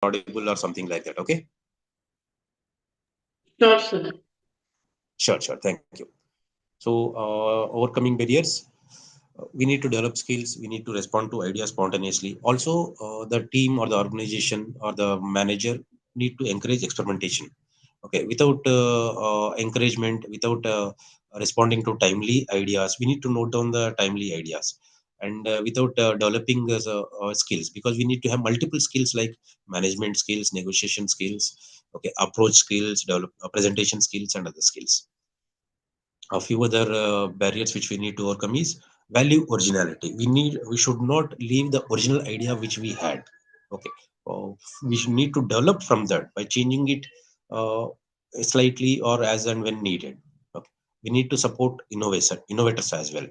audible or something like that. Okay. Sure, sir. Sure. Thank you. So, overcoming barriers, we need to develop skills. We need to respond to ideas spontaneously. Also, the team or the organization or the manager need to encourage experimentation. Okay, without encouragement, without responding to timely ideas, we need to note down the timely ideas. And without developing skills, because we need to have multiple skills like management skills, negotiation skills, okay, approach skills, develop presentation skills, and other skills. A few other barriers which we need to overcome is value originality. We should not leave the original idea which we had. Okay. uh, we should need to develop from that by changing it uh, slightly or as and when needed. Okay. We need to support innovators as well.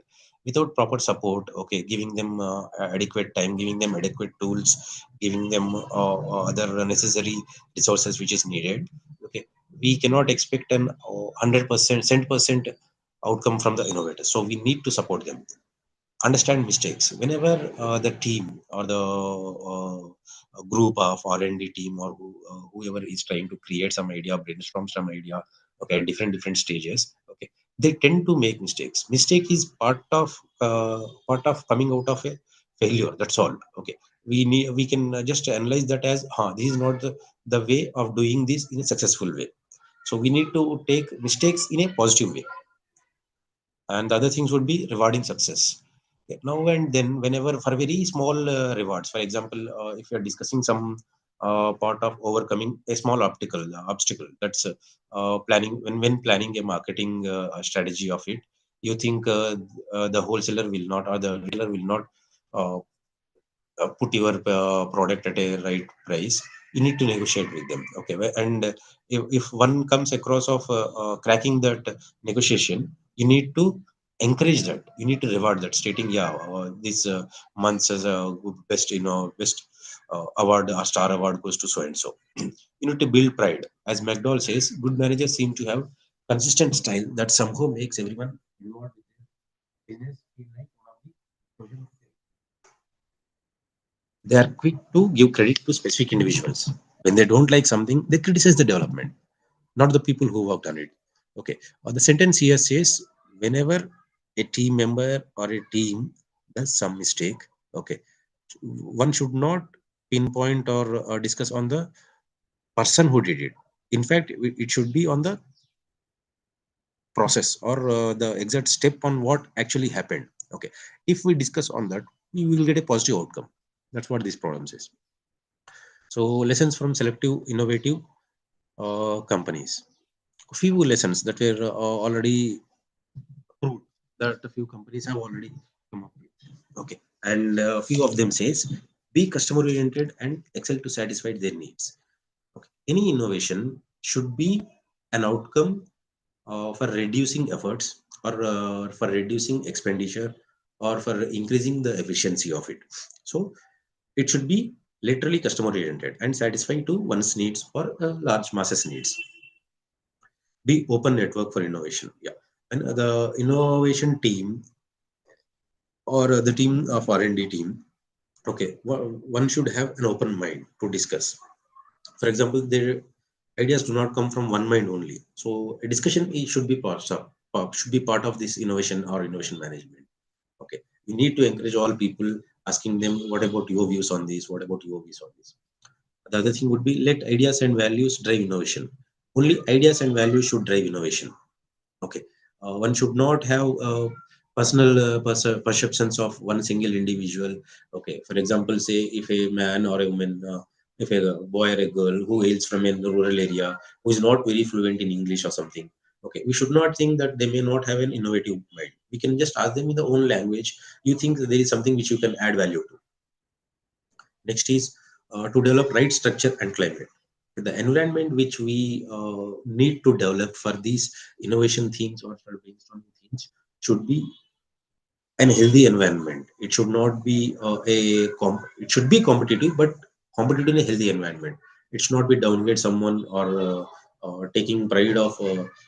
Without proper support, okay, giving them adequate time, giving them adequate tools, giving them other necessary resources which is needed, okay, we cannot expect an 100% 100% outcome from the innovators. So we need to support them. Understand mistakes whenever the team or the group of R&D team or whoever is trying to create some idea, brainstorm some idea, okay, at different stages, okay, they tend to make mistakes. Mistake is part of coming out of a failure, that's all. Okay. We can just analyze that as, this is not the way of doing this in a successful way. So we need to take mistakes in a positive way, and the other things would be rewarding success. Okay, now and then, whenever for very small rewards, for example, if you are discussing some part of overcoming a small obstacle, that's planning. When planning a marketing strategy of it, you think the wholesaler will not, or the retailer will not uh, put your product at a right price. You need to negotiate with them. Okay. And if one comes across of cracking that negotiation, you need to encourage that, you need to reward that, stating, yeah, this month's as a good best, best award or star award goes to so and so. You need to build pride. As McDowell says, good managers seem to have consistent style that somehow makes everyone involved with their business feel like one of the chosen. They are quick to give credit to specific individuals. When they don't like something, they criticize the development, not the people who worked on it. Okay. Or the sentence here says, whenever a team member or a team does some mistake, okay, one should not pinpoint or discuss on the person who did it. In fact, it should be on the process or the exact step on what actually happened. Okay. If we discuss on that, we will get a positive outcome. That's what this problem says. So lessons from selective innovative companies. A few lessons that were already proved, that a few companies have already come up with. Okay, and a few of them says, be customer oriented and excel to satisfy their needs. Okay, any innovation should be an outcome for reducing efforts, or for reducing expenditure, or for increasing the efficiency of it. So it should be literally customer oriented and satisfy to one's needs or large masses needs. Be open network for innovation. Yeah. And the innovation team or the team of R&D team, okay, one should have an open mind to discuss. For example, their ideas do not come from one mind only. So a discussion should be part of this innovation or innovation management. Okay. We need to encourage all people, asking them, what about your views on this? What about your views on this? The other thing would be, let ideas and values drive innovation. Only ideas and values should drive innovation. Okay. One should not have personal perceptions of one single individual. Okay. For example, say if a man or a woman, if a boy or a girl who hails from a rural area, who is not very fluent in English or something, okay, we should not think that they may not have an innovative mind. We can just ask them in their own language. You think that there is something which you can add value to. Next is to develop right structure and climate. The environment which we need to develop for these innovation themes or for brainstorming themes should be an healthy environment. It should not be it should be competitive, but competitive in a healthy environment. It should not be downgrade someone or taking pride of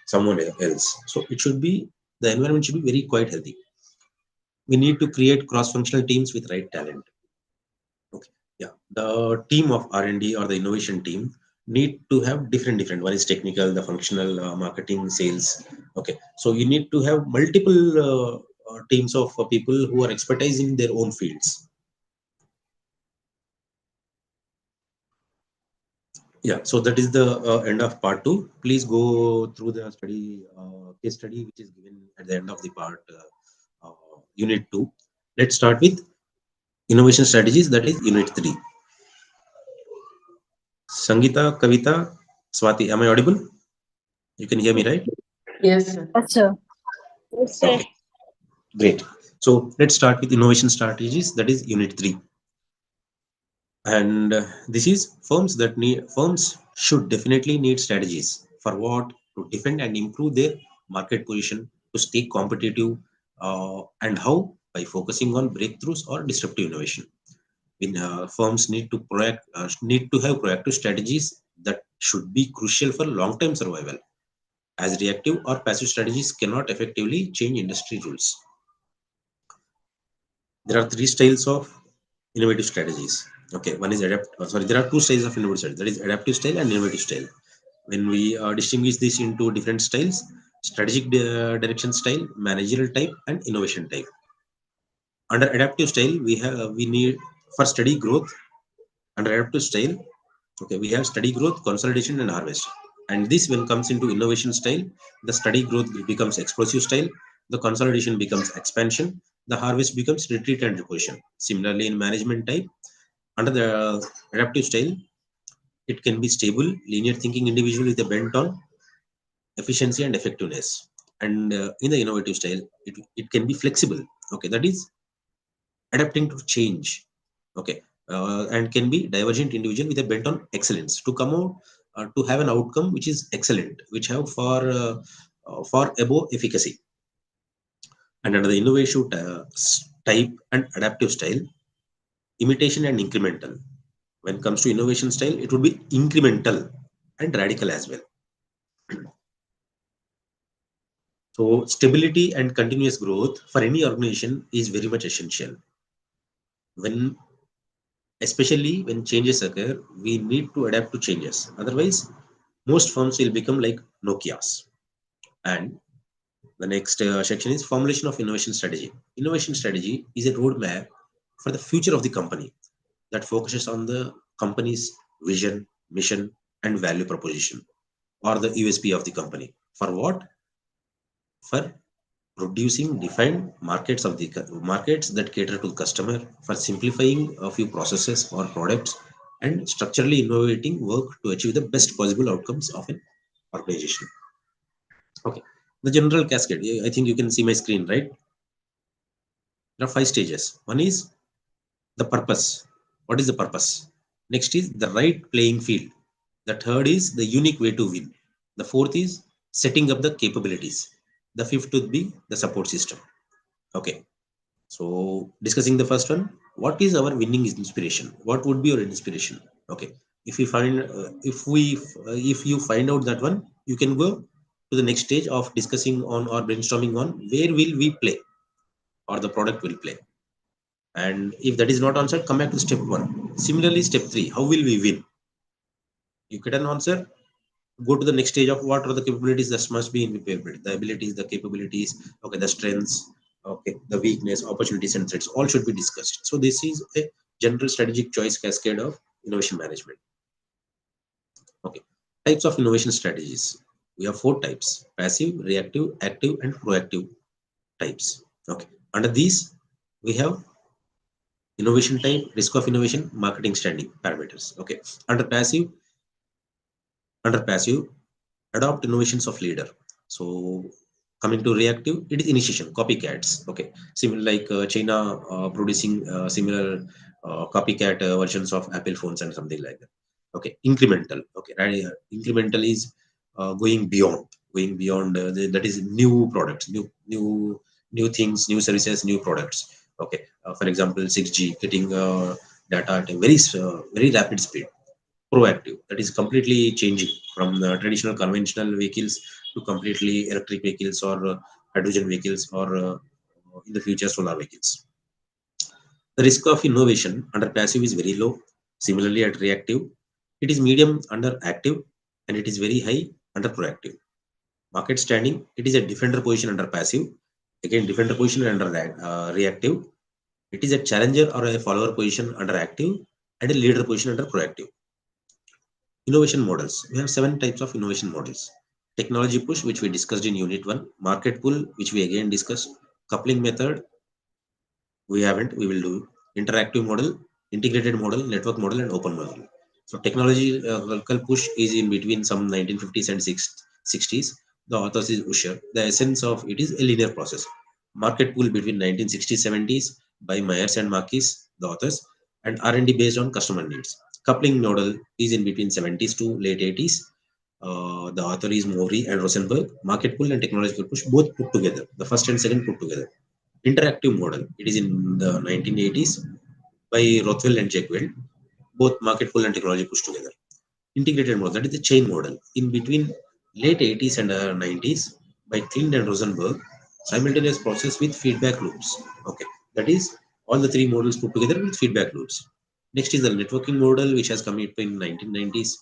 someone else. So it should be, the environment should be very quite healthy. We need to create cross-functional teams with right talent. Okay. Yeah, the team of R&D or the innovation team need to have different, one is technical, the functional, marketing, sales. Okay, so you need to have multiple teams of people who are expertise in their own fields. Yeah, so that is the end of part 2. Please go through the study, case study which is given at the end of the part, unit 2. Let's start with innovation strategies, that is unit 3. Sangita, Kavita, Swati, am I audible? You can hear me, right? Yes, sir. Yes, sir. Yes, sir. Okay, great. So let's start with innovation strategies, that is unit 3. And this is firms should definitely need strategies for what, to defend and improve their market position, to stay competitive, and how, by focusing on breakthroughs or disruptive innovation. Firms need to have proactive strategies that should be crucial for long term survival, as reactive or passive strategies cannot effectively change industry rules. There are three styles of innovative strategies. Okay, one is sorry, there are two styles of innovative strategy, that is adaptive style and innovative style. When we distinguish this into different styles: strategic direction style, managerial type, and innovation type. Under adaptive style, we need for steady growth. Under adaptive style, okay, we have steady growth, consolidation, and harvest. And this, when comes into innovation style, the steady growth becomes explosive style, the consolidation becomes expansion, the harvest becomes retreat and reposition. Similarly, in management type, under the adaptive style, it can be stable, linear thinking individual with a bent on efficiency and effectiveness. And in the innovative style, it can be flexible. Okay, that is adapting to change. Okay, and can be divergent individual with a bent on excellence to come out, to have an outcome which is excellent, which have for above efficacy. And under the innovation type and adaptive style, imitation and incremental. When it comes to innovation style, it would be incremental and radical as well. So stability and continuous growth for any organization is very much essential. When Especially when changes occur, we need to adapt to changes. Otherwise, most firms will become like Nokia's. And the next section is formulation of innovation strategy. Innovation strategy is a roadmap for the future of the company that focuses on the company's vision, mission, and value proposition, or the USP of the company. For what? For producing defined markets markets that cater to the customer, for simplifying a few processes or products, and structurally innovating work to achieve the best possible outcomes of an organization. Okay, the general cascade. I think you can see my screen, right? There are 5 stages. One is the purpose. What is the purpose? Next is the right playing field. The third is the unique way to win. The fourth is setting up the capabilities. The fifth would be the support system. Okay, so discussing the first one, what is our winning inspiration? What would be your inspiration? Okay, if we find if you find out that one, you can go to the next stage of discussing on or brainstorming on where will we play or the product will play. And if that is not answered, come back to step one. Similarly, step three, how will we win? You get an answer, go to the next stage of what are the capabilities that must be in the abilities, the capabilities, okay, the strengths, okay, the weakness, opportunities, and threats, all should be discussed. So this is a general strategic choice cascade of innovation management. Okay, types of innovation strategies. We have 4 types: passive, reactive, active, and proactive types. Okay, under these we have innovation type, risk of innovation, marketing standing parameters. Okay, under passive, under passive, adopt innovations of leader. So coming to reactive, it is initiation, copycats. Okay, similar like China producing similar copycat versions of Apple phones and something like that. Okay, incremental. Okay, right, incremental is going beyond that is new products, new things, new services, new products. Okay, for example, 6G getting data at a very rapid speed. Proactive, that is completely changing from the traditional conventional vehicles to completely electric vehicles or hydrogen vehicles or in the future solar vehicles. The risk of innovation under passive is very low. Similarly, at reactive, it is medium under active, and it is very high under proactive. Market standing, it is a defender position under passive, again defender position under reactive. It is a challenger or a follower position under active, and a leader position under proactive. Innovation models. We have seven types of innovation models. Technology push, which we discussed in unit 1. Market pull, which we again discussed. Coupling method, we haven't, we will do. Interactive model, integrated model, network model, and open model. So technological push is in between some 1950s and 60s. The authors is Usher. The essence of it is a linear process. Market pull between 1960s 70s by Myers and Marquis, the authors, and R&D based on customer needs. Coupling model is in between 70s to late 80s. The author is Mori and Rosenberg. Market pull and technological push both put together. The first and second put together. Interactive model. It is in the 1980s by Rothwell and Jekyll. Both market pull and technology pushed together. Integrated model. That is the chain model. In between late 80s and 90s by Clint and Rosenberg. Simultaneous process with feedback loops. Okay. That is all the three models put together with feedback loops. Next is the networking model, which has come up in 1990s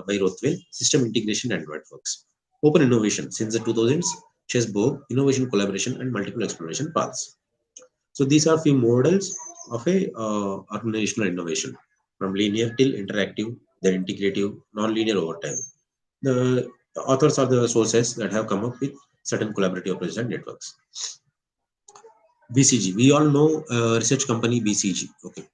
by Rothwell. System integration and networks. Open innovation since the 2000s. Chessboard, innovation, collaboration, and multiple exploration paths. So these are few models of a organizational innovation, from linear till interactive, then integrative, non-linear over time. The authors are the sources that have come up with certain collaborative approaches and networks. BCG, we all know research company BCG. Okay,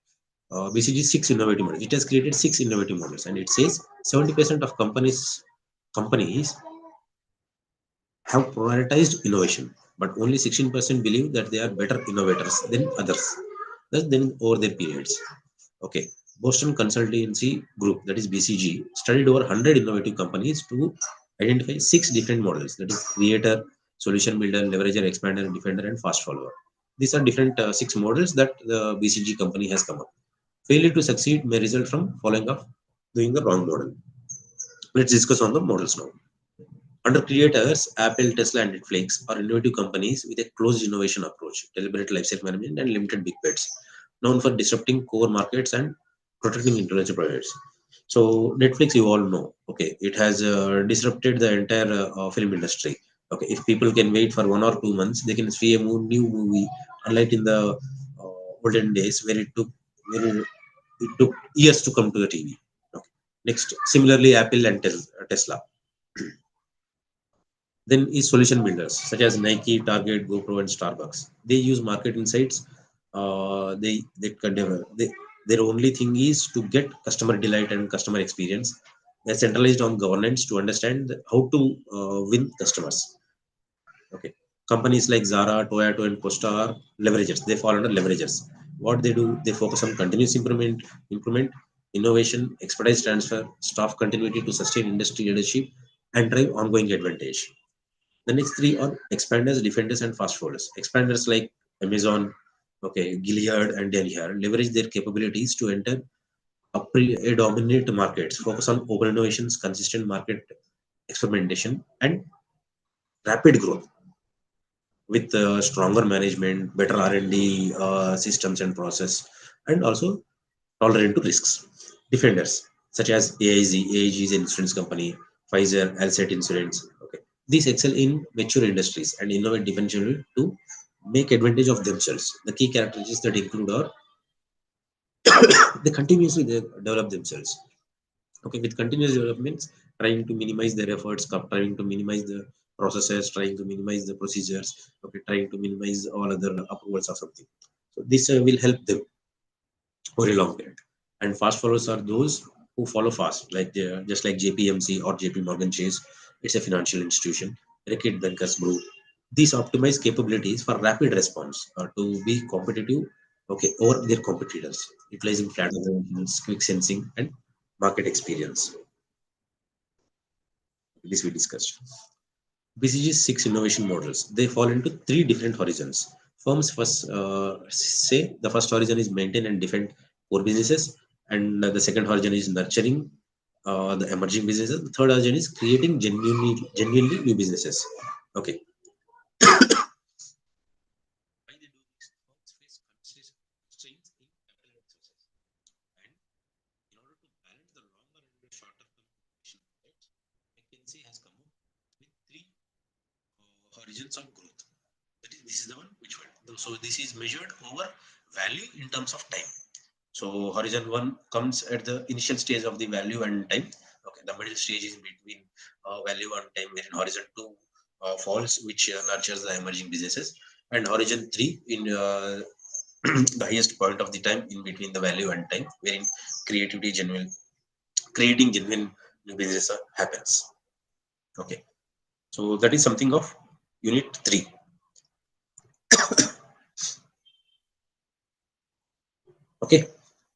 BCG six innovative models. It has created six innovative models, and it says 70% of companies have prioritized innovation, but only 16% believe that they are better innovators than others, thus than over their periods. Okay. Boston Consultancy Group, that is BCG, studied over 100 innovative companies to identify six different models, that is creator, solution builder, leverager, expander, defender, and fast follower. These are different six models that the BCG company has come up. Failure to succeed may result from following up doing the wrong model. Let's discuss on the models now. Under creators, Apple, Tesla, and Netflix are innovative companies with a closed innovation approach, deliberate lifecycle management, and limited big bets, known for disrupting core markets and protecting intellectual properties. So Netflix, you all know, okay, it has disrupted the entire film industry. Okay, if people can wait for 1 or 2 months, they can see a new movie, unlike in the olden days where it took years to come to the TV. Okay. Next, similarly, Apple and Tesla. Then is solution builders such as Nike, Target, GoPro, and Starbucks. They use market insights. They can develop. Their only thing is to get customer delight and customer experience. They're centralized on governance to understand how to win customers. Okay. Companies like Zara, Toyota, and Costa are leveragers. They fall under leveragers. What they do, they focus on continuous improvement, innovation, expertise transfer, staff continuity to sustain industry leadership, and drive ongoing advantage. The next three are expanders, defenders, and fast followers. Expanders like Amazon, okay, Gilead, and Danaher leverage their capabilities to enter a dominant markets, focus on open innovations, consistent market experimentation, and rapid growth with stronger management, better R&D systems and process, and also tolerant to risks. Defenders such as AIG is an insurance company, Pfizer, Alset Insurance. Okay, these excel in mature industries and innovate defensively to make advantage of themselves. The key characteristics that include are they continuously develop themselves. Okay, with continuous developments, trying to minimize their efforts, trying to minimize the processes, trying to minimize the procedures, okay, trying to minimize all other approvals or something. So this will help them for a long period. And fast followers are those who follow fast, like just like JPMC or JP Morgan Chase. It's a financial institution. Reckitt Bencker's Group. These optimize capabilities for rapid response to be competitive, okay, over their competitors, utilizing flat observations, quick sensing, and market experience. This we discussed. BCG's six innovation models. They fall into three different horizons. Firms first say the first horizon is maintain and defend core businesses, and the second horizon is nurturing the emerging businesses. The third horizon is creating genuinely new businesses. Okay. Why they do this? Firms face constraints in capital and resources and horizons of growth. That is, this is the one which one. So this is measured over value in terms of time. So horizon one comes at the initial stage of the value and time. Okay, the middle stage is between value and time, wherein horizon two falls, which nurtures the emerging businesses, and horizon three in the highest point of the time in between the value and time, wherein creativity, genuine creating genuine new business happens. Okay, so that is something of unit three. Okay,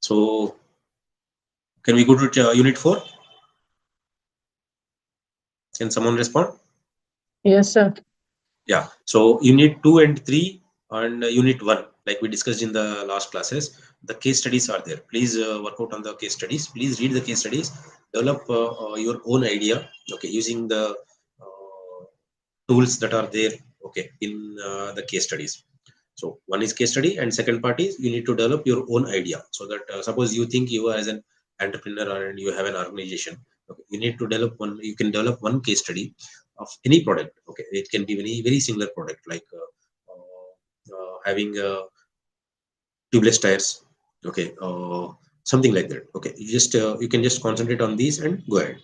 so can we go to unit four? Can someone respond? Yes, sir. Yeah. So unit two and three and unit one, like we discussed in the last classes, the case studies are there. Please work out on the case studies. Please read the case studies. Develop your own idea. Okay, using the tools that are there. Okay, in the case studies. So one is case study, and second part is you need to develop your own idea. So that suppose you think you are as an entrepreneur or and you have an organization, okay, you need to develop one. You can develop one case study of any product. Okay, it can be very similar product like having tubeless tires. Okay, something like that. Okay, you can just concentrate on these and go ahead.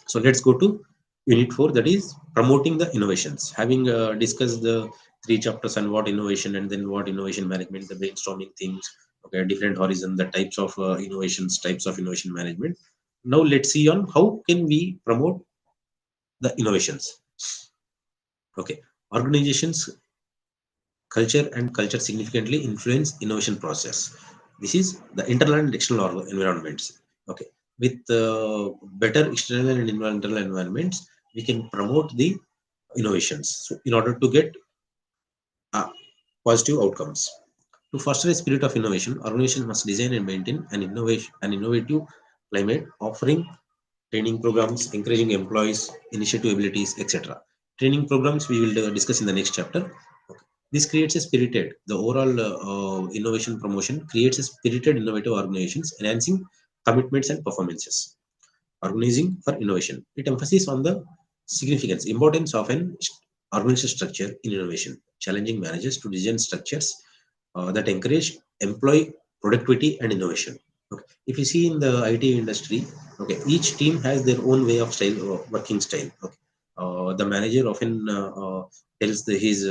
So let's go to unit 4, that is promoting the innovations. Having discussed the three chapters and what innovation and then what innovation management, the brainstorming things, okay, different horizon, the types of innovations, types of innovation management. Now let's see on how can we promote the innovations. Okay, organizations culture and culture significantly influence innovation process. This is the internal and external environments. Okay, with better external and internal environments, we can promote the innovations. So, in order to get uh, positive outcomes, to foster a spirit of innovation, organizations must design and maintain an innovative climate, offering training programs, encouraging employees, initiative abilities, etc. Training programs we will discuss in the next chapter. Okay. This creates a spirited, the overall innovation promotion creates a spirited innovative organizations, enhancing commitments and performances. Organizing for innovation. It emphasizes on the significance, importance of an organizational structure in innovation, challenging managers to design structures that encourage employee productivity and innovation. Okay. If you see in the IT industry, okay, each team has their own way of style, working style. Okay. The manager often tells his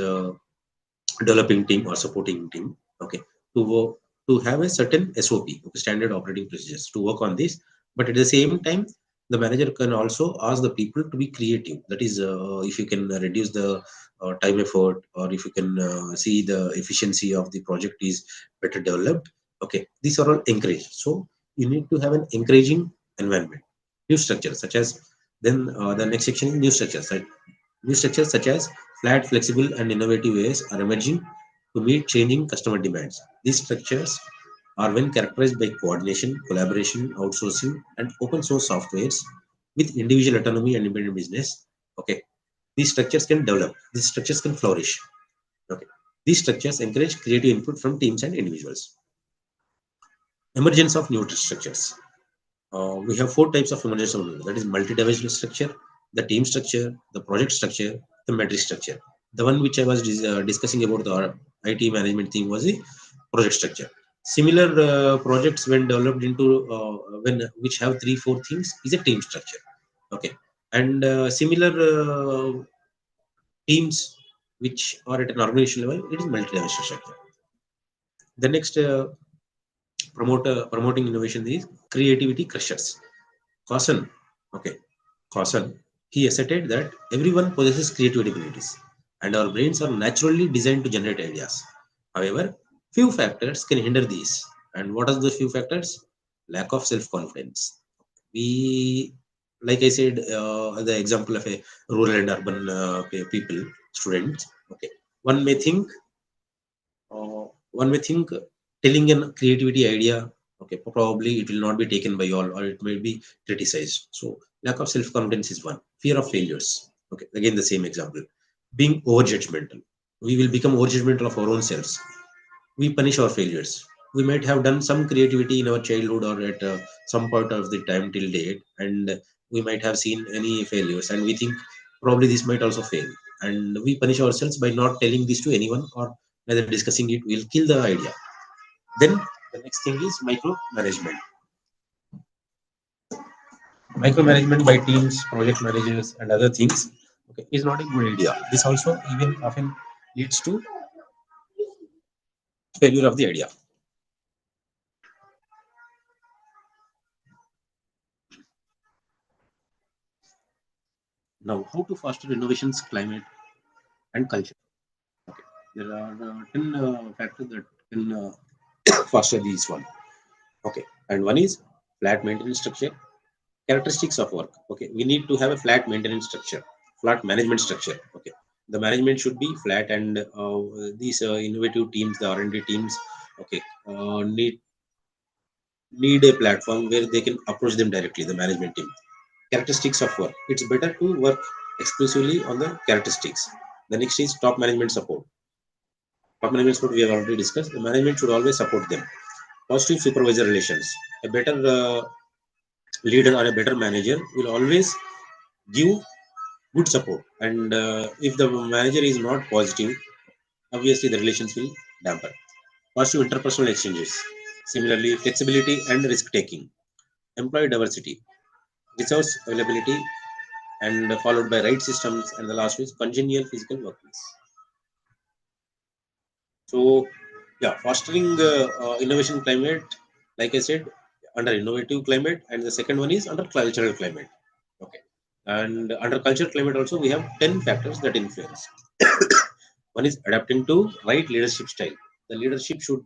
developing team or supporting team, okay, to work, to have a certain SOP, okay, standard operating procedures to work on this. But at the same time, the manager can also ask the people to be creative. That is, if you can reduce the time effort, or if you can see the efficiency of the project is better developed, okay, these are all encouraged. So you need to have an encouraging environment. New structures such as, then the next section is new structures, right? New structures such as flat, flexible, and innovative ways are emerging to meet changing customer demands. These structures are when characterized by coordination, collaboration, outsourcing, and open source softwares with individual autonomy and independent business. Okay, these structures can develop. These structures can flourish. Okay, these structures encourage creative input from teams and individuals. Emergence of new structures. We have four types of emergence of knowledge. That is multi-dimensional structure, the team structure, the project structure, the matrix structure. The one which I was discussing about the IT management thing was the project structure. Similar projects when developed into when which have three four things is a team structure. Okay, and similar teams which are at an organizational level, it is multi-dimensional structure. The next promoting innovation is creativity crushers. Caution. Okay. Caution. He asserted that everyone possesses creative abilities and our brains are naturally designed to generate ideas. However, few factors can hinder these. And what are the few factors? Lack of self confidence. We, like I said, the example of a rural and urban people, students. Okay. One may think one may think telling a creativity idea, okay, probably it will not be taken by all or it may be criticized. So lack of self confidence is one. Fear of failures. Okay, again the same example. Being over judgmental. We will become over judgmental of our own selves. We punish our failures. We might have done some creativity in our childhood or at some part of the time till date, and we might have seen any failures and we think probably this might also fail. and we punish ourselves by not telling this to anyone or neither discussing it. We'll kill the idea. Then the next thing is micromanagement. Micromanagement by teams, project managers, and other things, okay, is not a good idea. This also even often leads to failure of the idea. Now, how to foster innovations, climate, and culture? Okay, there are 10 factors that can foster these one. Okay, and one is flat maintenance structure. Characteristics of work. Okay, we need to have a flat maintenance structure, flat management structure. Okay, the management should be flat, and these innovative teams, the R&D teams, okay, need a platform where they can approach them directly. The management team. Characteristics of work. It's better to work exclusively on the characteristics. The next is top management support. Top management support we have already discussed. The management should always support them. Positive supervisor relations. A better leader or a better manager will always give good support. And if the manager is not positive, obviously the relations will dampen. Positive interpersonal exchanges. Similarly, flexibility and risk taking. Employee diversity, resource availability, and followed by right systems. And the last is congenial physical workplace. So, yeah, fostering innovation climate, like I said, under innovative climate, and the second one is under cultural climate. Okay, and under cultural climate also we have 10 factors that influence. One is adapting to right leadership style. The leadership should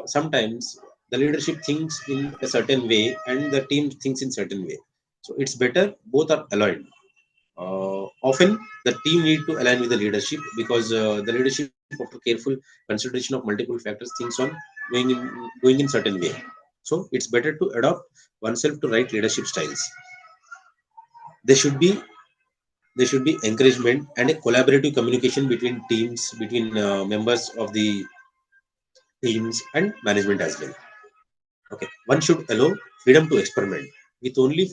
sometimes the leadership thinks in a certain way and the team thinks in certain way. So it's better both are aligned. Often the team need to align with the leadership because the leadership after careful consideration of multiple factors thinks on going in certain way. So it's better to adopt oneself to right leadership styles. There should be there should be encouragement and a collaborative communication between teams, between members of the teams and management as well. Okay, one should allow freedom to experiment. With only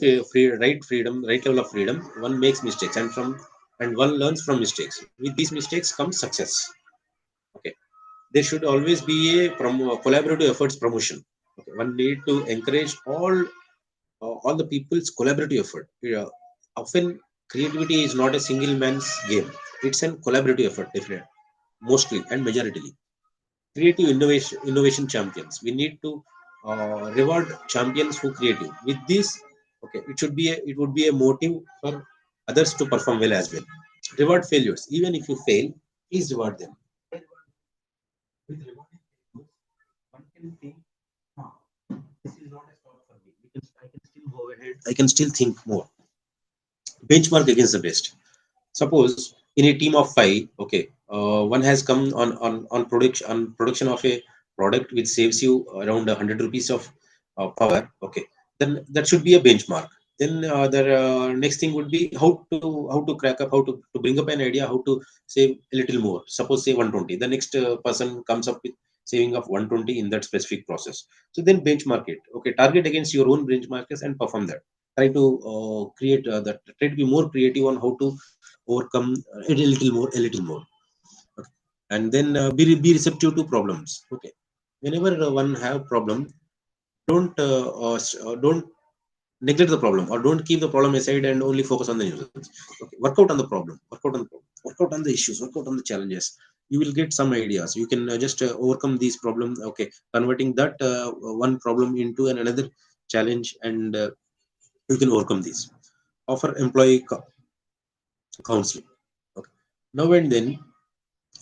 right freedom, right level of freedom, one makes mistakes and one learns from mistakes. With these mistakes comes success. Okay, there should always be a collaborative efforts promotion. Okay, one need to encourage all the people's collaborative effort. Often creativity is not a single man's game. It's a collaborative effort, definitely, mostly and majoritarily. Creative innovation champions, we need to reward champions who creative. With this, okay, it would be a motive for others to perform well as well. Reward failures. Even if you fail, please reward them. With rewarding failures, one can think, "Huh, this is not a stop for me. I can still go ahead. I can still think more." Benchmark against the best. Suppose in a team of five, okay, one has come on production of a product which saves you around 100 rupees of power. Okay, then that should be a benchmark. Then the next thing would be how to crack up, how to bring up an idea, how to save a little more. Suppose say 120. The next person comes up with saving of 120 in that specific process. So then benchmark it. Okay, target against your own benchmarks and perform that. Try to create that. Try to be more creative on how to overcome it a little more. Okay. And then be receptive to problems. Okay, whenever one have problem, don't neglect the problem or don't keep the problem aside and only focus on the nuisance. Okay, work out on the issues, work out on the challenges. You will get some ideas. You can just overcome these problems. Okay, converting that one problem into another challenge, and you can overcome these. Offer employee counseling. Okay, now and then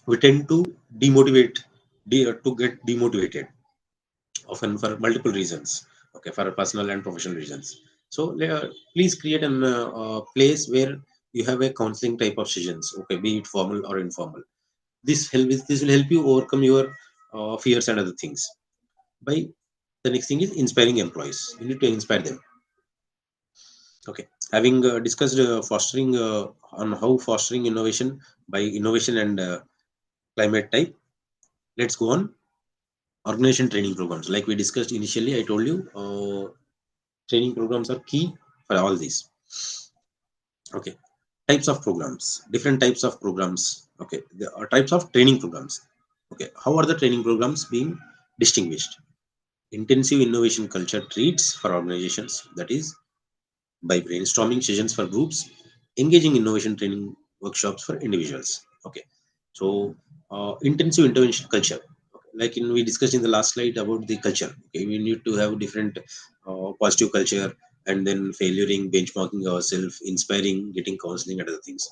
we tend to demotivate to get demotivated, often for multiple reasons. Okay, for personal and professional reasons. So please create an place where you have a counseling type of sessions. Okay, be it formal or informal. This will help you overcome your fears and other things. By the next thing is inspiring employees. You need to inspire them. Okay, having discussed fostering on how fostering innovation by innovation and climate type, let's go on organization training programs. Like we discussed initially, I told you training programs are key for all these. Okay, Types of programs, different types of programs. Okay, there are types of training programs. Okay, how are the training programs being distinguished? Intensive innovation culture treats for organizations, that is by brainstorming sessions for groups, engaging innovation training workshops for individuals. Okay, so intensive intervention culture. Okay. Like we discussed in the last slide about the culture. Okay, we need to have different positive culture, and then failuring, benchmarking ourselves, inspiring, getting counseling, and other things.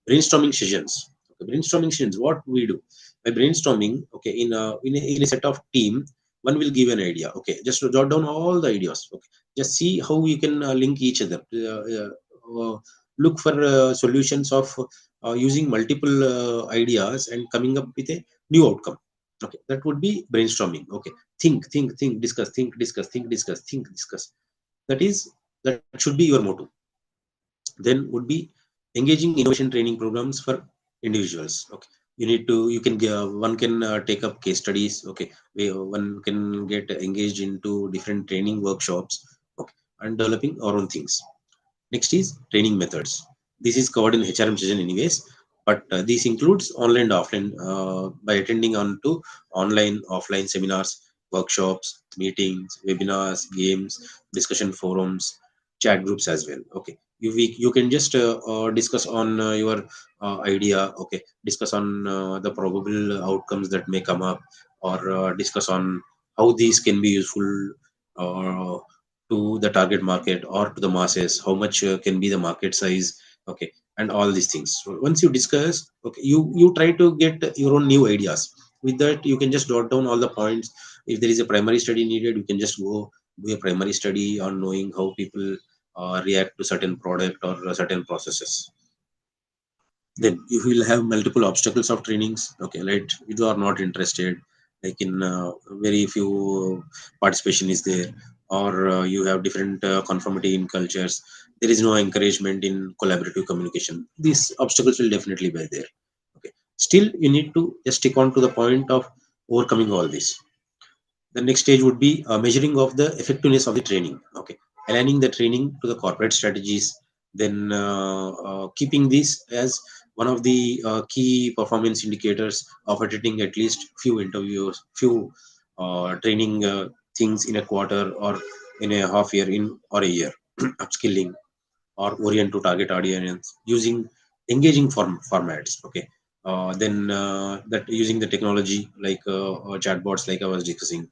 Brainstorming sessions. Okay, brainstorming sessions. What we do by brainstorming? Okay, in a set of team, one will give an idea. Okay, just to jot down all the ideas. Okay, just see how you can link each other. Look for solutions of using multiple ideas and coming up with a new outcome. Okay, that would be brainstorming. Okay, think, discuss, think, discuss, think, discuss, think, discuss. That is, that should be your motto. Then would be engaging innovation training programs for individuals. Okay, you can one can take up case studies. Okay, one can get engaged into different training workshops. Okay, and developing our own things. Next is training methods. This is covered in HRM session anyways, but this includes online and offline, by attending on to online offline seminars, workshops, meetings, webinars, games, discussion forums, chat groups as well. Okay, you can just discuss on your idea. Okay, discuss on the probable outcomes that may come up, or discuss on how these can be useful uh, to the target market or to the masses, how much can be the market size. Okay, and all these things. So once you discuss, okay, you try to get your own new ideas. With that, you can just jot down all the points. If there is a primary study needed, you can just go do a primary study on knowing how people react to certain product or certain processes. Then you will have multiple obstacles of trainings. Okay, right, you are not interested, like in very few participation is there, or you have different conformity in cultures, there is no encouragement in collaborative communication. These obstacles will definitely be there. Okay, still you need to just stick on to the point of overcoming all this. The next stage would be measuring of the effectiveness of the training. Okay, aligning the training to the corporate strategies. Then keeping this as one of the key performance indicators of attending at least few interviews, few training things in a quarter or in a half year in or a year. Upskilling or orient to target audience using engaging formats. Okay, then that using the technology like chatbots like I was discussing.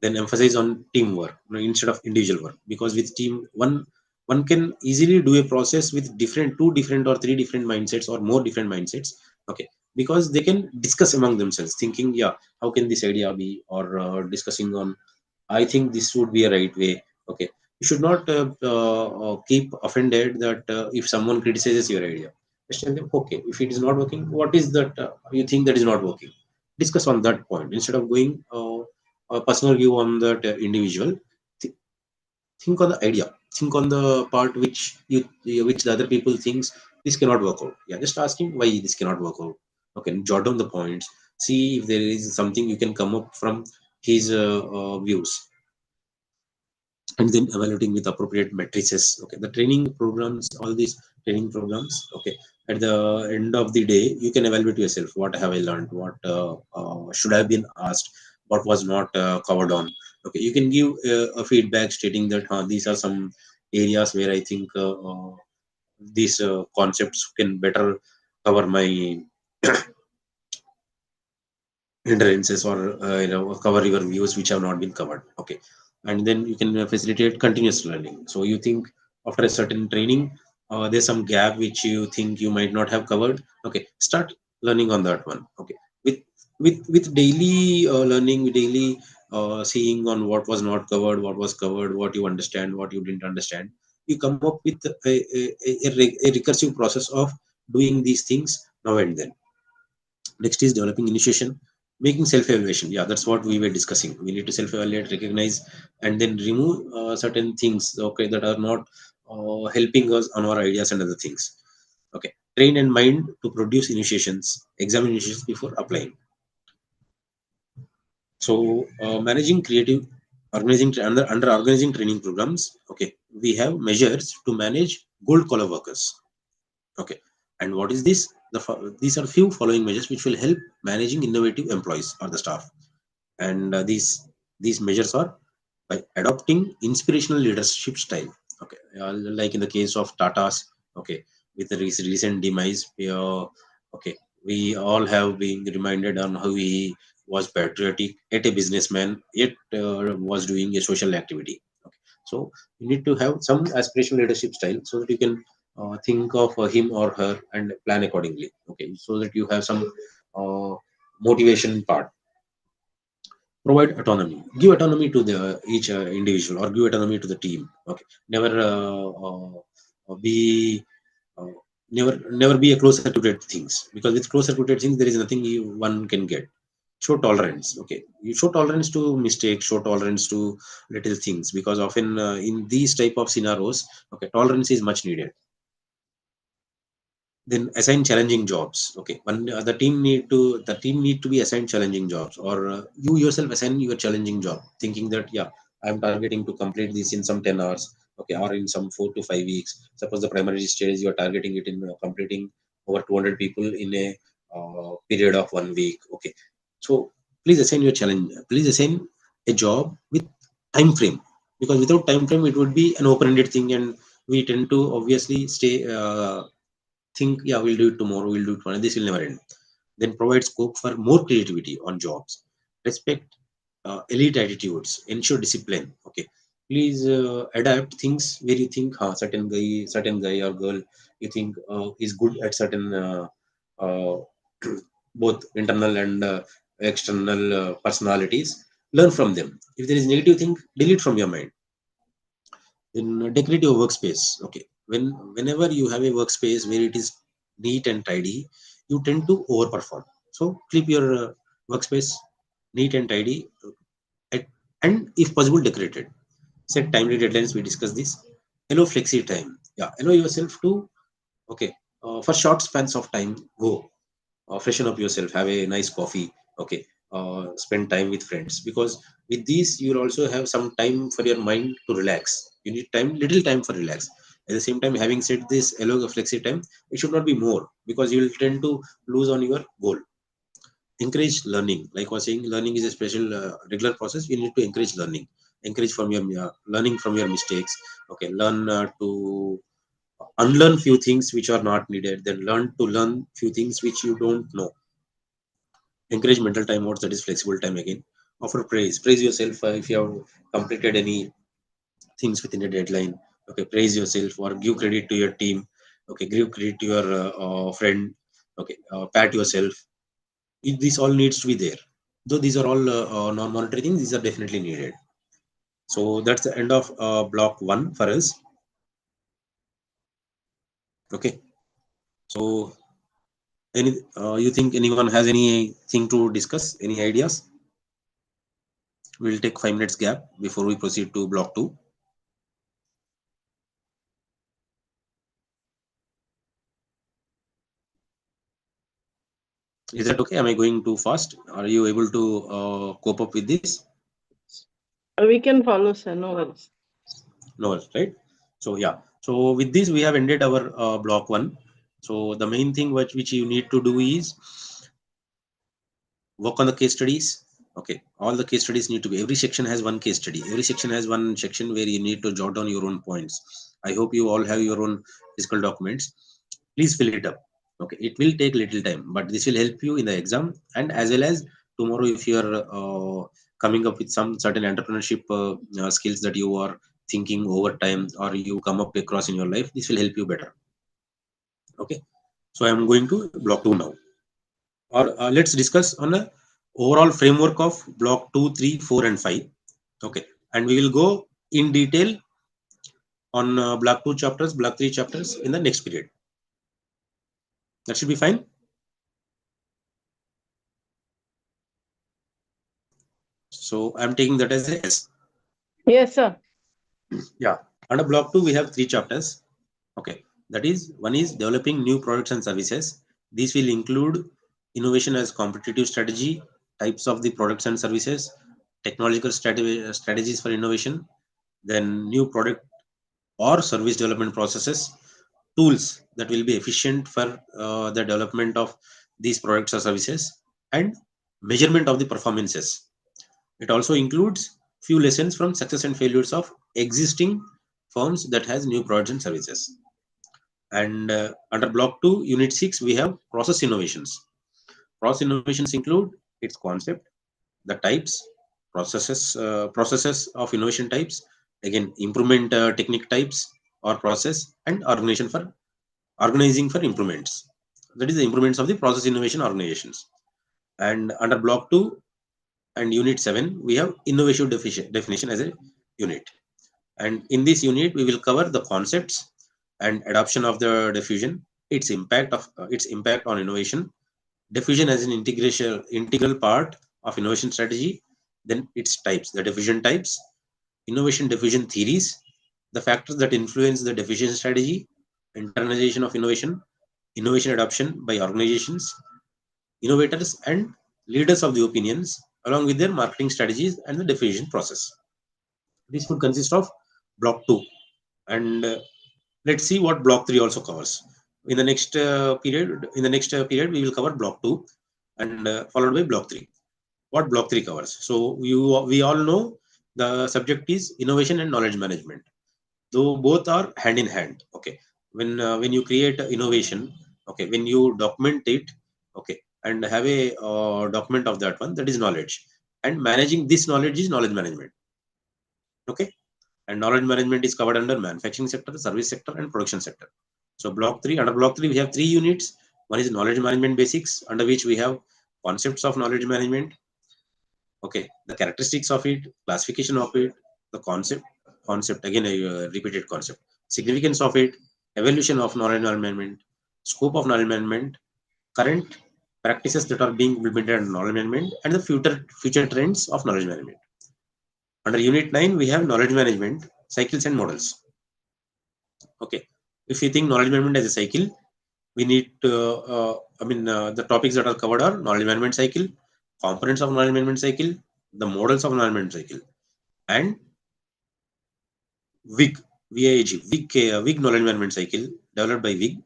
Then emphasize on teamwork, instead of individual work, because with team, one can easily do a process with different two different or three different mindsets or more different mindsets. Okay, because they can discuss among themselves, thinking, yeah, how can this idea be, or discussing on, I think this would be a right way. Okay, you should not keep offended that if someone criticizes your idea, just tell them, okay, if it is not working, what is that you think that is not working? Discuss on that point instead of going a personal view on that individual. Th- think on the idea. Think on the part which the other people thinks this cannot work out. Yeah, just ask him why this cannot work out. Okay, jot down the points. See if there is something you can come up from his views, and then evaluating with appropriate matrices. Okay, the training programs, all these training programs. Okay, at the end of the day, you can evaluate yourself. What have I learned? What should have been asked? What was not covered on? Okay, you can give a feedback stating that these are some areas where I think these concepts can better cover my hindrances, or cover your views which have not been covered. Okay, and then you can facilitate continuous learning. So you think after a certain training, there's some gap which you think you might not have covered. Okay, start learning on that one. Okay, with with daily learning, with daily seeing on what was not covered, what was covered, what you understand, what you didn't understand, you come up with a recursive process of doing these things now and then. Next is developing initiation, making self-evaluation. Yeah, that's what we were discussing. We need to self-evaluate, recognize, and then remove certain things, okay, that are not helping us on our ideas and other things. Okay, train and mind to produce initiations, examine initiations before applying. So managing creative, organizing under organizing training programs. Okay, we have measures to manage gold collar workers. Okay, And what is this? These are few following measures which will help managing innovative employees or the staff. And these measures are by adopting inspirational leadership style. Okay, like in the case of Tata's. Okay, with the recent demise, okay, we all have been reminded on how he was patriotic, yet a businessman, yet was doing a social activity. Okay, so you need to have some aspirational leadership style so that you can think of him or her and plan accordingly. Okay, so that you have some motivation part. Provide autonomy, give autonomy to the each individual, or give autonomy to the team. Okay, never be uh, never be a close circuited things, because with close circuited things there is nothing one can get. Show tolerance. Okay, you show tolerance to mistakes, show tolerance to little things, because often in these type of scenarios, okay, tolerance is much needed. Then assign challenging jobs. Okay, when the team need to be assigned challenging jobs, or you yourself assign your challenging job, thinking that yeah, I'm targeting to complete this in some 10 hours. Okay, or in some 4 to 5 weeks. Suppose the primary stage you are targeting it in completing over 200 people in a period of 1 week. Okay, so please assign your challenge, please assign a job with time frame, because without time frame it would be an open-ended thing, and we tend to obviously stay think, yeah, we'll do it tomorrow, we'll do it tomorrow. This will never end. Then provide scope for more creativity on jobs. Respect elite attitudes, ensure discipline. Okay, please adapt things where you think certain guy or girl you think is good at certain uh, both internal and external personalities. Learn from them. If there is negative thing, delete from your mind. Then decorate your workspace. Okay, whenever you have a workspace where it is neat and tidy, you tend to overperform. So keep your workspace neat and tidy, at, and if possible decorated. Set timely deadlines, we discussed this. Allow flexi time. Yeah, allow yourself to, okay, for short spans of time, go freshen up yourself, have a nice coffee. Okay, spend time with friends, because with these you will also have some time for your mind to relax. You need time, little time for relax. At the same time, having said this, allow the flexi time, it should not be more, because you will tend to lose on your goal. Encourage learning. Like I was saying, learning is a special regular process. You need to encourage learning. Encourage from your learning from your mistakes. Okay, learn to unlearn few things which are not needed, then learn to learn few things which you don't know. Encourage mental time out, that is flexible time again. Offer praise yourself if you have completed any things within a deadline. Okay, praise yourself or give credit to your team. Okay, give credit to your friend. Okay, pat yourself. This all needs to be there, though these are all non-monetary things, these are definitely needed. So that's the end of block one for us. Okay, so any you think anyone has anything to discuss, any ideas? We'll take 5 minutes gap before we proceed to block two. Is that okay? Am I going too fast? Are you able to cope up with this? We can follow, sir. No worries. No, right? So yeah. So with this, we have ended our block one. So the main thing which you need to do is work on the case studies. Okay, all the case studies need to be. Every section has one case study. Every section has one section where you need to jot down your own points. I hope you all have your own physical documents. Please fill it up. Okay, it will take little time, but this will help you in the exam, and as well as tomorrow if you are coming up with some certain entrepreneurship skills that you are thinking over time, or you come up across in your life, this will help you better. Okay, so I am going to block 2 now, or let's discuss on a overall framework of block 2, 3, 4, and 5. Okay, and we will go in detail on block 2 chapters, block 3 chapters in the next period. That should be fine. So I'm taking that as a yes. Yes, sir. Yeah. Under block 2, we have 3 chapters. Okay. That is, one is developing new products and services. These will include innovation as competitive strategy, types of the products and services, technological strategies for innovation, then new product or service development processes, tools that will be efficient for the development of these products or services, and measurement of the performances. It also includes few lessons from success and failures of existing firms that has new products and services. And under block 2 unit 6 we have process innovations. Process innovations include its concept, the types, processes of innovation types, again improvement technique types or process, and organizing for improvements. That is the improvements of the process innovation organizations. And under block 2 and unit 7 we have innovation definition as a unit. And in this unit we will cover the concepts and adoption of the diffusion, its impact on innovation, diffusion as an integral part of innovation strategy, then its types, the diffusion types, innovation diffusion theories, the factors that influence the diffusion strategy, internalization of innovation, innovation adoption by organizations, innovators, and leaders of the opinions, along with their marketing strategies and the diffusion process. This would consist of block 2. And let's see what block 3 also covers. In the next period we will cover block 2 and followed by block 3. What block 3 covers? So we all know the subject is innovation and knowledge management, though both are hand in hand. Okay, when you create innovation, okay, when you document it, okay, and have a document of that one, that is knowledge, and managing this knowledge is knowledge management. Okay, and knowledge management is covered under manufacturing sector, service sector, and production sector. So block 3, under block 3 we have three units. One is knowledge management basics, under which we have concepts of knowledge management, okay, the characteristics of it, classification of it, the concept again a repeated concept, significance of it, evolution of knowledge management, scope of knowledge management, current practices that are being implemented in knowledge management, and the future trends of knowledge management. Under unit 9 we have knowledge management cycles and models. Okay, if you think knowledge management as a cycle, we need to, the topics that are covered are knowledge management cycle, components of knowledge management cycle, the models of knowledge management cycle, and WIG, WIG knowledge management cycle developed by WIG.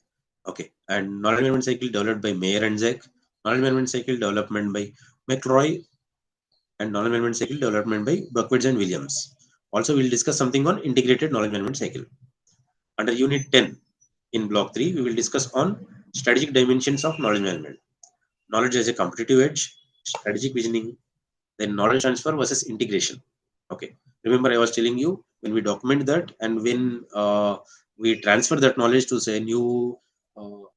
Okay, and knowledge management cycle developed by Mayer and Zek, knowledge management cycle development by McCrory, and knowledge management cycle development by Buckwitz and Williams. Also, we'll discuss something on integrated knowledge management cycle. Under Unit 10, in Block 3, we will discuss on strategic dimensions of knowledge management. Knowledge as a competitive edge, strategic visioning, then knowledge transfer versus integration. Okay, remember I was telling you, when we document that and when we transfer that knowledge to say a new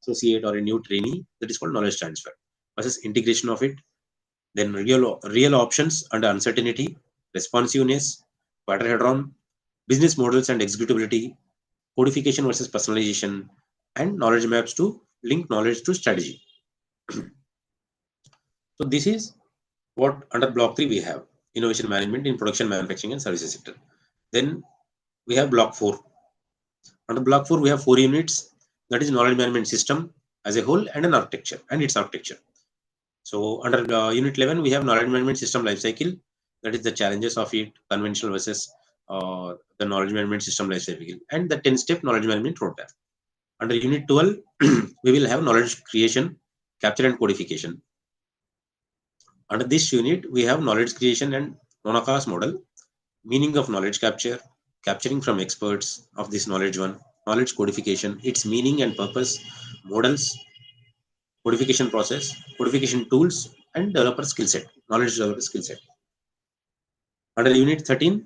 associate or a new trainee, that is called knowledge transfer versus integration of it. Then real options under uncertainty, responsiveness, quadrihedron, business models and executability, codification versus personalization, and knowledge maps to link knowledge to strategy. So this is what under block 3 we have innovation management in production, manufacturing, and services sector. Then we have block 4. Under block 4 we have 4 units, that is knowledge management system as a whole and an architecture and its architecture. So under unit 11 we have knowledge management system life cycle, that is the challenges of it, conventional versus the knowledge management system life cycle, and the 10-step knowledge management roadmap. Under unit 12 we will have knowledge creation, capture, and codification. Under this unit, we have knowledge creation and Nonaka's model, meaning of knowledge capture, capturing from experts of this knowledge one, knowledge codification, its meaning and purpose, models, codification process, codification tools, and developer skill set, knowledge developer skill set. Under unit 13,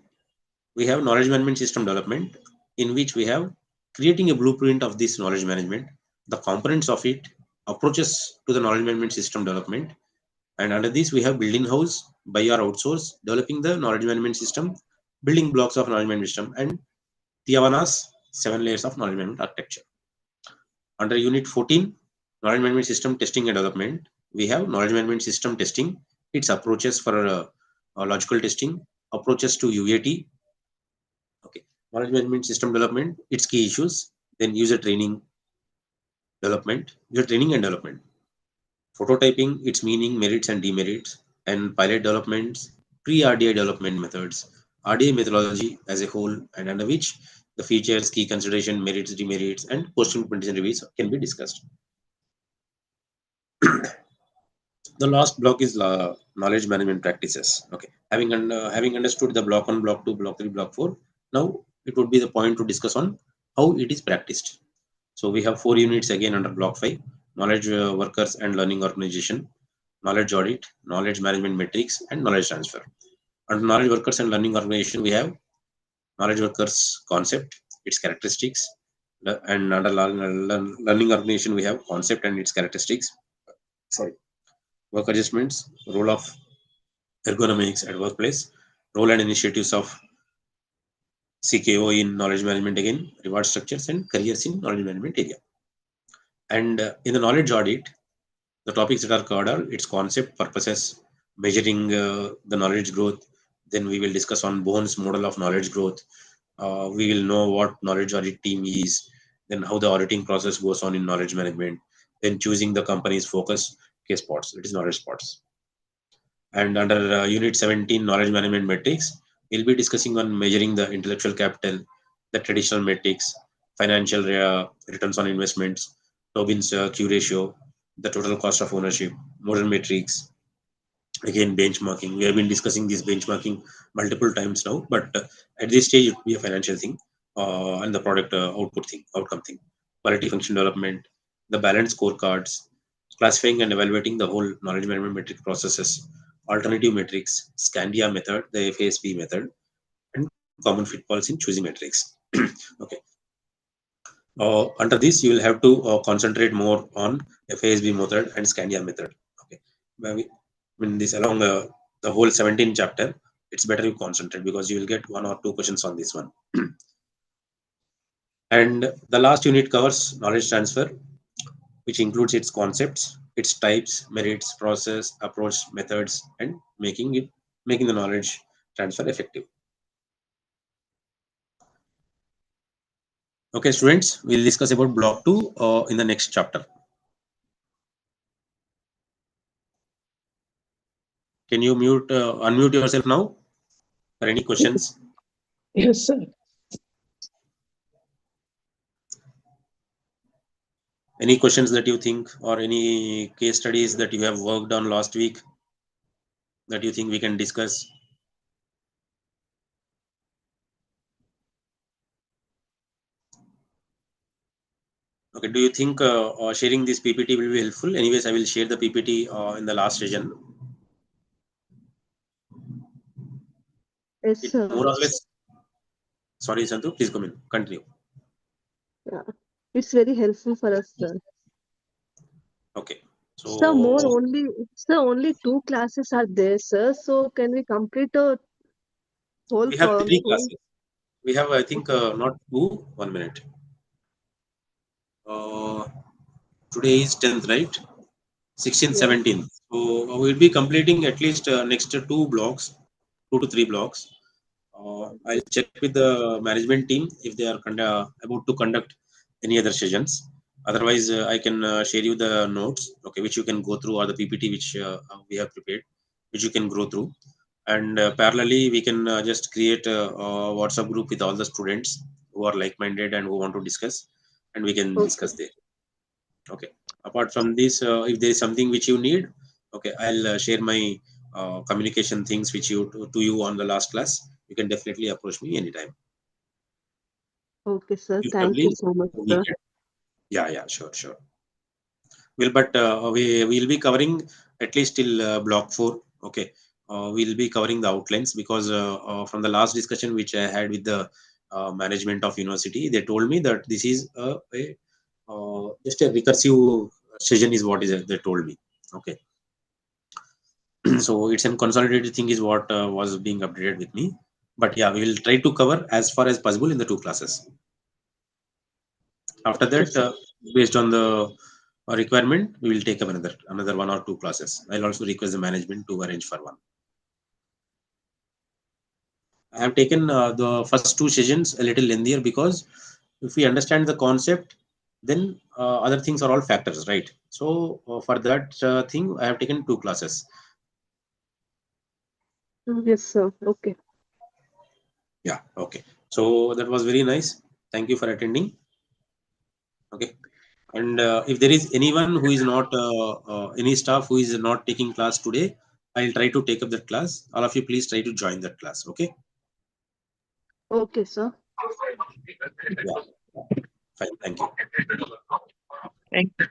we have knowledge management system development, in which we have creating a blueprint of this knowledge management, the components of it, approaches to the knowledge management system development. And under this, we have building house, buy or outsource, developing the knowledge management system, building blocks of knowledge management system, and Tiavana's 7 layers of knowledge management architecture. Under Unit 14, knowledge management system testing and development, we have knowledge management system testing, its approaches for logical testing, approaches to UAT, okay, knowledge management system development, its key issues, then user training and development, prototyping, its meaning, merits and demerits, and pilot developments, pre-RDI development methods, RDI methodology as a whole, and under which The features, key consideration, merits, demerits, and post-implementation reviews can be discussed. The last block is knowledge management practices. Okay, having understood the block 1, block 2, block 3, block 4, now it would be the point to discuss on how it is practiced. So we have 4 units again under block 5: knowledge workers and learning organization, knowledge audit, knowledge management metrics, and knowledge transfer. Under knowledge workers and learning organization, we have knowledge workers concept, its characteristics, and under learning organization, we have concept and its characteristics. Sorry, work adjustments, role of ergonomics at workplace, role and initiatives of CKO in knowledge management again, reward structures and careers in knowledge management area. And in the knowledge audit, the topics that are covered are its concept, purposes, measuring the knowledge growth. Then we will discuss on Bones model of knowledge growth. We will know what knowledge audit team is, then how the auditing process goes on in knowledge management, then choosing the company's focus case spots, it is knowledge spots. And under unit 17, knowledge management metrics, we'll be discussing on measuring the intellectual capital, the traditional metrics, financial returns on investments, Tobin's Q ratio, the total cost of ownership, modern metrics, again benchmarking. We have been discussing this benchmarking multiple times now, but at this stage it will be a financial thing, and the product output thing, outcome thing, quality function development, the balanced scorecards, classifying and evaluating the whole knowledge management metric processes, alternative metrics, Scandia method, the FASB method, and common pitfalls in choosing metrics. Okay. Under this, you will have to concentrate more on FASB method and Scandia method. Okay. When this along the whole 17 chapter, it's better you concentrate because you will get 1 or 2 questions on this one. And the last unit covers knowledge transfer, which includes its concepts, its types, merits, process, approach, methods, and making the knowledge transfer effective. Okay, students, we'll discuss about block 2 in the next chapter. Can you unmute yourself now for any questions? Yes, sir. Any questions that you think, or any case studies that you have worked on last week that you think we can discuss? Okay, do you think sharing this PPT will be helpful? Anyways, I will share the PPT in the last session. Yes, It sir. more or less. Sorry, Santu, please come in. Continue. Yeah. It's very helpful for us, sir. Okay. Sir, more So only, sir, only 2 classes are there, sir. So can we complete the whole we have three whole? classes. We have, I think, Okay. not two. 1 minute. Uh, Today is 10th, right? 16th, Yes. 17th. So we'll be completing at least next 2 blocks, 2 to 3 blocks. I'll check with the management team if they are about to conduct any other sessions. Otherwise, I can share you the notes, okay, which you can go through, or the PPT which we have prepared, which you can go through. And parallelly, we can just create a WhatsApp group with all the students who are like-minded and who want to discuss, and we can Okay. discuss there. Okay. Apart from this, if there is something which you need, okay, I'll share my communication things which to you on the last class. You can definitely approach me anytime. Okay, sir. Thank you Preferably so much, sir. weekend. Yeah, yeah, sure, sure. Well, but we will be covering at least till block 4. Okay. We'll be covering the outlines because from the last discussion which I had with the management of university, they told me that this is just a recursive session is what is they told me. Okay. So it's a consolidated thing is what was being updated with me. But yeah, we will try to cover as far as possible in the 2 classes. After Okay, that, sir. based on the requirement, we will take up another 1 or 2 classes. I'll also request the management to arrange for one. I have taken the first 2 sessions a little lengthier because if we understand the concept, then other things are all factors, right? So for that thing, I have taken 2 classes. Yes, sir. Okay. Yeah, okay. So that was very nice. Thank you for attending. Okay. And if there is anyone who is not, any staff who is not taking class today, I'll try to take up that class. All of you, please try to join that class. Okay. Okay, sir. Yeah. Fine. Thank you. Thank you.